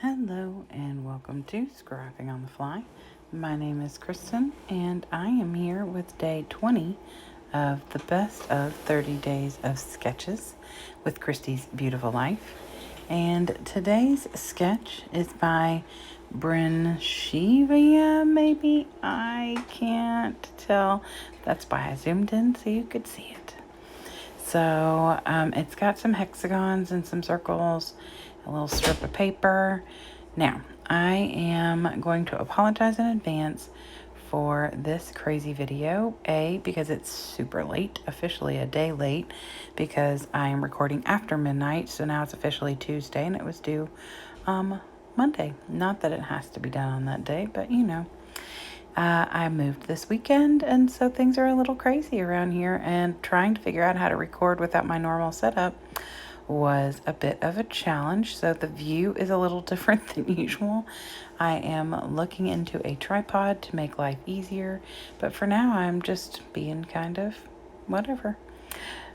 Hello and welcome to Scrapping on the Fly. My name is Kristen and I am here with day 20 of the best of 30 days of sketches with Christy's Beautiful Life. And today's sketch is by Brenshevia, maybe? I can't tell. That's why I zoomed in so you could see it. So it's got some hexagons and some circles, a little strip of paper. Now, I am going to apologize in advance for this crazy video. Because it's super late, officially a day late, because I am recording after midnight. So now it's officially Tuesday and it was due Monday. Not that it has to be done on that day, but you know. I moved this weekend, and so things are a little crazy around here, and trying to figure out how to record without my normal setup was a bit of a challenge. So the view is a little different than usual. I am looking into a tripod to make life easier, but for now I'm just being kind of whatever.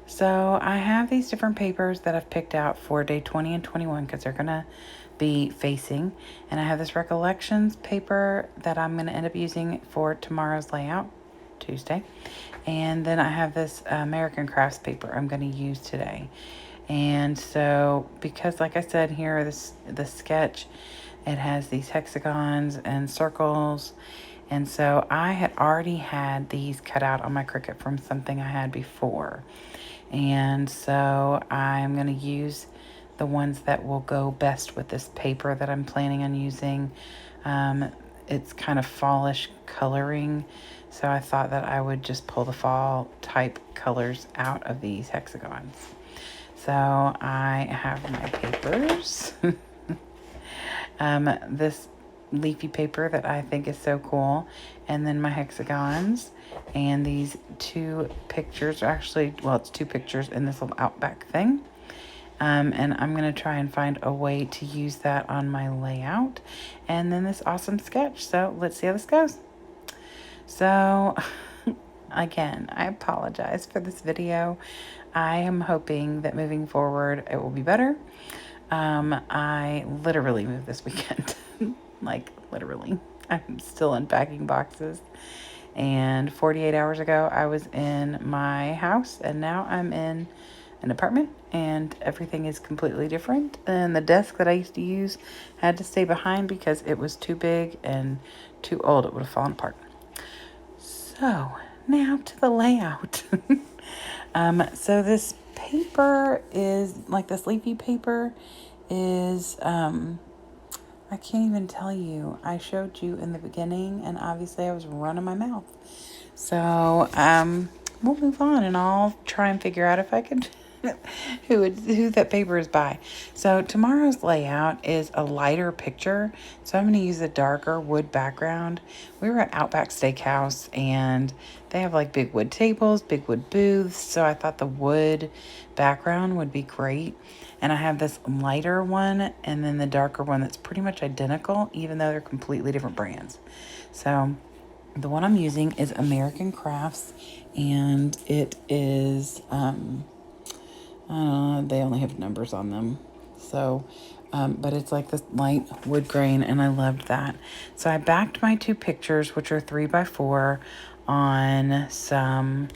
So I have these different papers that I've picked out for day 20 and 21 because they're going to be facing. And I have this recollections paper that I'm going to end up using for tomorrow's layout, Tuesday. And then I have this American Crafts paper I'm going to use today. And so because like I said here, the sketch, it has these hexagons and circles. And so I had already had these cut out on my Cricut from something I had before. And so I'm going to use the ones that will go best with this paper that I'm planning on using. It's kind of fallish coloring, so I thought that I would just pull the fall type colors out of these hexagons. So I have my papers. This leafy paper that I think is so cool, and then my hexagons, and these two pictures, actually, well, it's two pictures in this little Outback thing. And I'm going to try and find a way to use that on my layout. And then this awesome sketch. So let's see how this goes. So again, I apologize for this video. I am hoping that moving forward it will be better. I literally moved this weekend. Like literally. I'm still unpacking boxes. And 48 hours ago I was in my house, and now I'm in an apartment, and everything is completely different. And the desk that I used to use had to stay behind because it was too big and too old. It would have fallen apart. So now to the layout. So this paper is like this leafy paper is I can't even tell you. I showed you in the beginning, and obviously I was running my mouth. So we'll move on, and I'll try and figure out if I could who that paper is by. So tomorrow's layout is a lighter picture, so I'm going to use a darker wood background. We were at Outback Steakhouse, and they have like big wood tables, big wood booths, so I thought the wood background would be great. And I have this lighter one and then the darker one that's pretty much identical, even though they're completely different brands. So the one I'm using is American Crafts, and it is they only have numbers on them. So, but it's like this light wood grain, and I loved that. So I backed my two pictures, which are 3x4, on some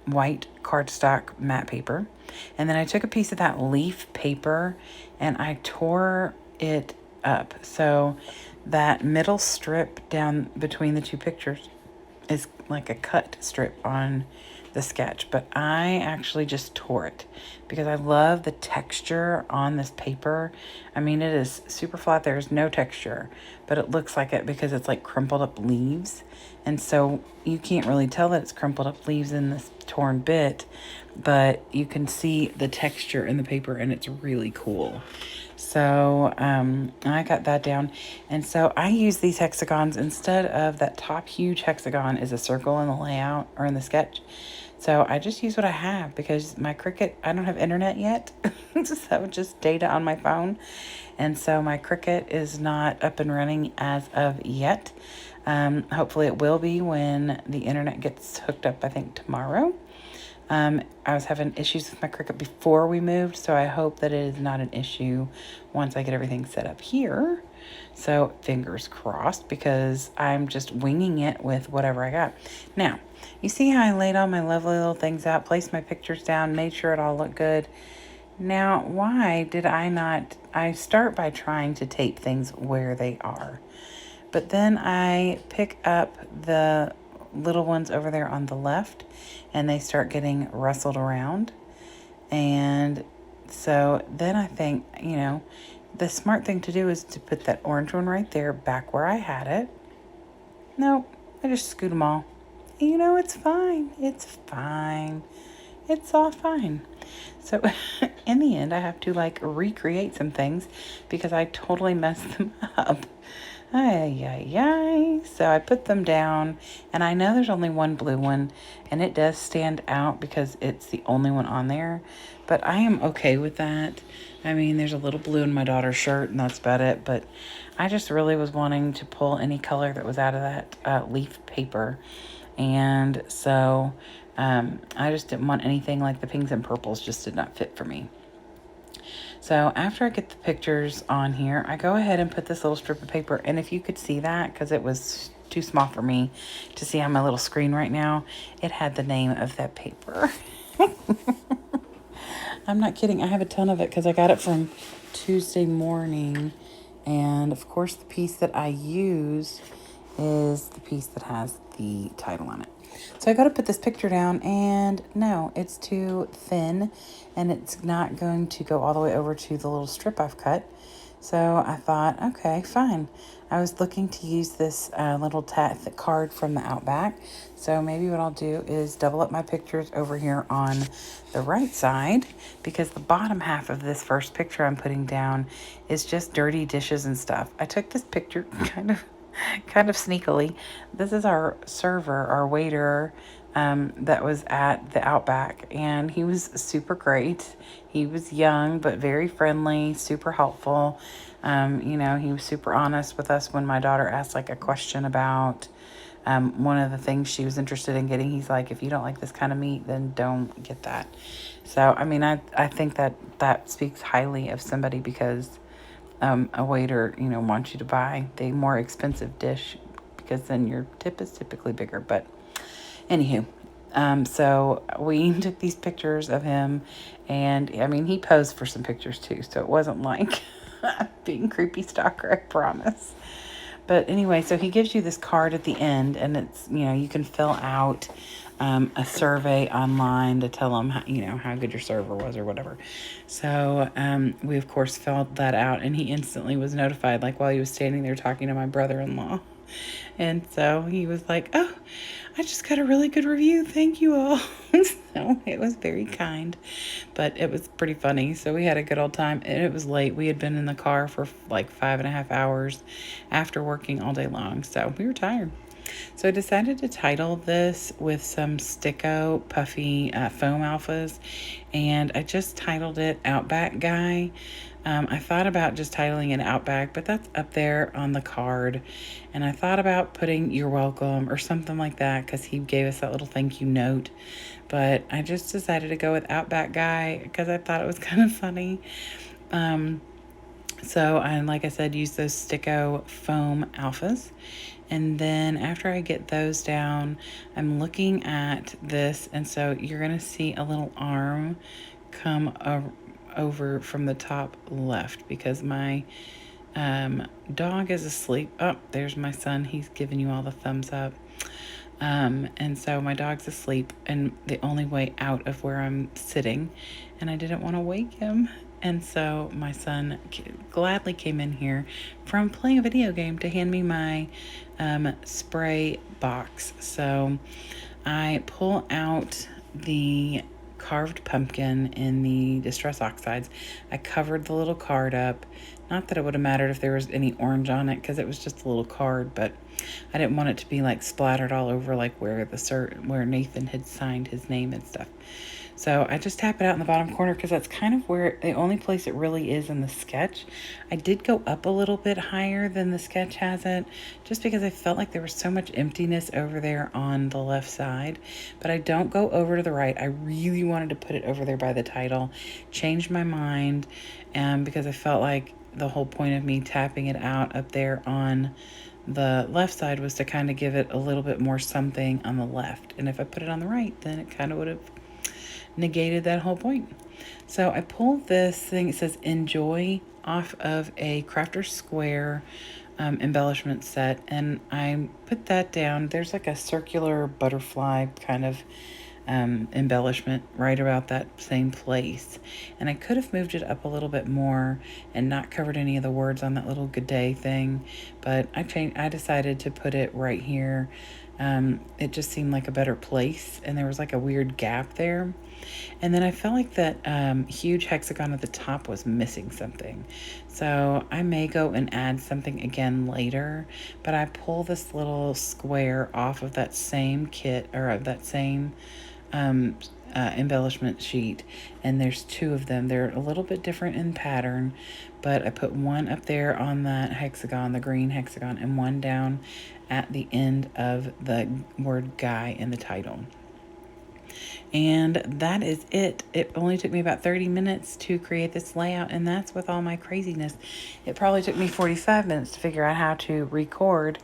white cardstock matte paper. And then I took a piece of that leaf paper and I tore it up. So that middle strip down between the two pictures is like a cut strip on the sketch, but I actually just tore it because I love the texture on this paper. I mean, it is super flat. There's no texture, but it looks like it because it's like crumpled up leaves. And so you can't really tell that it's crumpled up leaves in this torn bit, but you can see the texture in the paper, and it's really cool. So I got that down. And so I use these hexagons instead of that top huge hexagon is a circle in the layout or in the sketch. So I just use what I have because my Cricut, I don't have internet yet. So just data on my phone. And so my Cricut is not up and running as of yet. Hopefully it will be when the internet gets hooked up, I think tomorrow. I was having issues with my Cricut before we moved, so I hope that it is not an issue once I get everything set up here. So fingers crossed, because I'm just winging it with whatever I got. Now, you see how I laid all my lovely little things out, placed my pictures down, made sure it all looked good. Now, why did I not? I start by trying to tape things where they are. But then I pick up the little ones over there on the left, and they start getting rustled around. And so then I think, the smart thing to do is to put that orange one right there back where I had it. Nope, I just scoot them all. It's fine. It's fine. It's all fine. So in the end, I have to recreate some things because I totally messed them up. Ay, ay, ay. So I put them down, and I know there's only one blue one, and it does stand out because it's the only one on there, but I am okay with that. I mean, there's a little blue in my daughter's shirt, and that's about it, but I just really was wanting to pull any color that was out of that leaf paper, and so I just didn't want anything like the pinks and purples, just did not fit for me. So after I get the pictures on here, I go ahead and put this little strip of paper. And if you could see that, because it was too small for me to see on my little screen right now, it had the name of that paper. I'm not kidding. I have a ton of it because I got it from Tuesday morning. And of course, the piece that I use is the piece that has the title on it. So I got to put this picture down, and no, it's too thin, and it's not going to go all the way over to the little strip I've cut. So I thought, okay, fine. I was looking to use this little card from the Outback. So maybe what I'll do is double up my pictures over here on the right side, because the bottom half of this first picture I'm putting down is just dirty dishes and stuff. I took this picture kind of sneakily. This is our server, our waiter, that was at the Outback, and he was super great. He was young but very friendly, super helpful. He was super honest with us when my daughter asked a question about one of the things she was interested in getting. He's like, if you don't like this kind of meat, then don't get that. So I think that speaks highly of somebody, because a waiter, wants you to buy the more expensive dish, because then your tip is typically bigger. But anywho, so we took these pictures of him, and he posed for some pictures too, so it wasn't like being creepy stalker, I promise. But anyway, so he gives you this card at the end, and it's, you can fill out a survey online to tell them how good your server was or whatever. So we of course filled that out, and he instantly was notified, while he was standing there talking to my brother-in-law. And so he was like, oh, I just got a really good review, thank you all. So it was very kind, but it was pretty funny. So we had a good old time, and it was late. We had been in the car for 5.5 hours after working all day long, so we were tired. So I decided to title this with some Sticko puffy foam alphas, and I just titled it Outback Guy. I thought about just titling it Outback, but that's up there on the card, and I thought about putting You're Welcome or something like that, because he gave us that little thank you note, but I just decided to go with Outback Guy because I thought it was kind of funny. So I, like I said, use those Sticko foam alphas. And then after I get those down, I'm looking at this. And so you're going to see a little arm come over from the top left, because my dog is asleep. Oh, there's my son. He's giving you all the thumbs up. And so my dog's asleep, and the only way out of where I'm sitting, and I didn't want to wake him. And so my son gladly came in here from playing a video game to hand me my spray box. So I pull out the carved pumpkin in the Distress Oxides. I covered the little card up. Not that it would have mattered if there was any orange on it, because it was just a little card, but I didn't want it to be splattered all over where Nathan had signed his name and stuff. So I just tap it out in the bottom corner because that's kind of where the only place it really is in the sketch. I did go up a little bit higher than the sketch has it, just because I felt like there was so much emptiness over there on the left side. But I don't go over to the right. I really wanted to put it over there by the title. Changed my mind because I felt like the whole point of me tapping it out up there on the left side was to kind of give it a little bit more something on the left. And if I put it on the right, then it kind of would have negated that whole point. So I pulled this thing, it says enjoy, off of a Crafter Square embellishment set, and I put that down. There's like a circular butterfly kind of embellishment right about that same place, and I could have moved it up a little bit more and not covered any of the words on that little good day thing, but I decided to put it right here. It just seemed like a better place, and there was like a weird gap there. And then I felt like that huge hexagon at the top was missing something. So I may go and add something again later, but I pull this little square off of that same kit, or of that same embellishment sheet, and there's two of them. They're a little bit different in pattern, but I put one up there on that hexagon, the green hexagon, and one down at the end of the word guy in the title. And that is it. It only took me about 30 minutes to create this layout, and that's with all my craziness. It probably took me 45 minutes to figure out how to record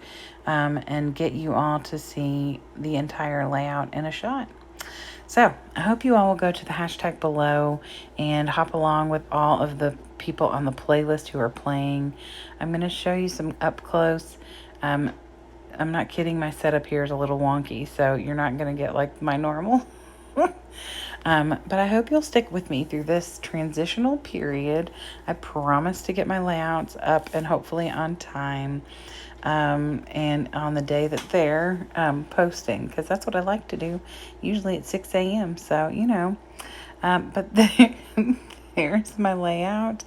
and get you all to see the entire layout in a shot. So I hope you all will go to the hashtag below and hop along with all of the people on the playlist who are playing. I'm going to show you some up close. I'm not kidding, my setup here is a little wonky, so you're not going to get like my normal. But I hope you'll stick with me through this transitional period. I promise to get my layouts up and hopefully on time, and on the day that they're posting, because that's what I like to do, usually at 6 a.m. So, you know, but there's my layout.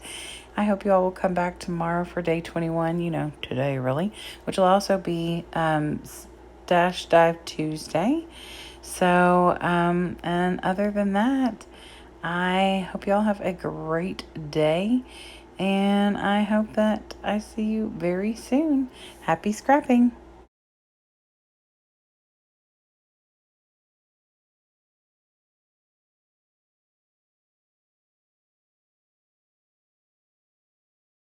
I hope you all will come back tomorrow for day 21, you know, today really, which will also be Stash Dive Tuesday. So, and other than that, I hope you all have a great day, and I hope that I see you very soon. Happy scrapping!